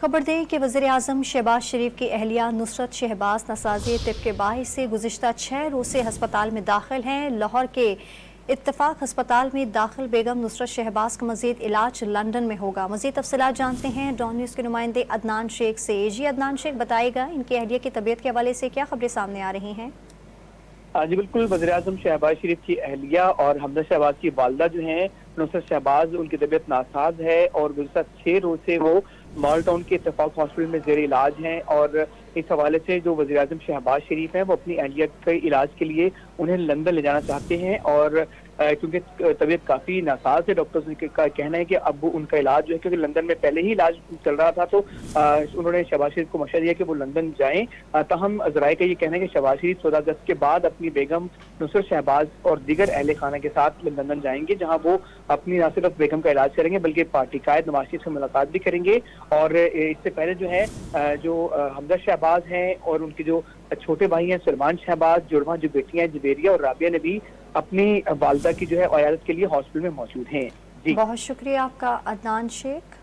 खबर दें कि वज़ीर-ए-आज़म शहबाज शरीफ की अहलिया नुसरत शहबाज नसाजी तिब के बाइस से गुज़िश्ता 6 रोज़ से हस्पताल में दाखिल हैं। लाहौर के इत्तफाक हस्पताल में दाखिल बेगम नुसरत शहबाज का मज़ीद इलाज लंदन में होगा। मज़ीद तफसीलात जानते हैं डॉन न्यूज़ के नुमाइंदे अदनान शेख से। जी अदनान शेख, बताएगा इनकी अहलिया की तबीयत के हवाले से क्या खबरें सामने आ रही हैं? जी बिल्कुल, वज़ीर-ए-आज़म शहबाज शरीफ की अहलिया और हमजा शहबाज की वालदा जो हैं नुसरत शहबाज, उनकी तबीयत नासाज है और गुज़िश्ता 6 रोज से वो मॉल टाउन के इत्तफाक हॉस्पिटल में ज़ेर इलाज हैं। और इस हवाले से जो वज़ीर-ए-आज़म शहबाज शरीफ हैं वो अपनी अहलिया के इलाज के लिए उन्हें लंदन ले जाना चाहते हैं। और क्योंकि तबीयत काफ़ी नासाज है, डॉक्टर्स का कहना है कि अब उनका इलाज जो है, क्योंकि लंदन में पहले ही इलाज चल रहा था, तो उन्होंने शहबाज शरीफ को मशवरा दिया कि वो लंदन जाएं। ताहम ज़राए का ये कहना है कि शहबाज शरीफ 14 अगस्त के बाद अपनी बेगम नुसरत शहबाज और दीगर अहले खाना के साथ लंदन जाएंगे, जहाँ वो अपनी न सिर्फ बेगम का इलाज करेंगे बल्कि पार्टी कायद नवाज शरीफ से मुलाकात भी करेंगे। और इससे पहले जो है जो हमजा शहबाज हैं और उनके जो छोटे भाई हैं सलमान शहबाज, जुड़वा जो बेटियां जुबेरिया और राबिया ने भी अपनी वालदा की जो है इयादत के लिए हॉस्पिटल में मौजूद हैं। जी बहुत शुक्रिया आपका अदनान शेख।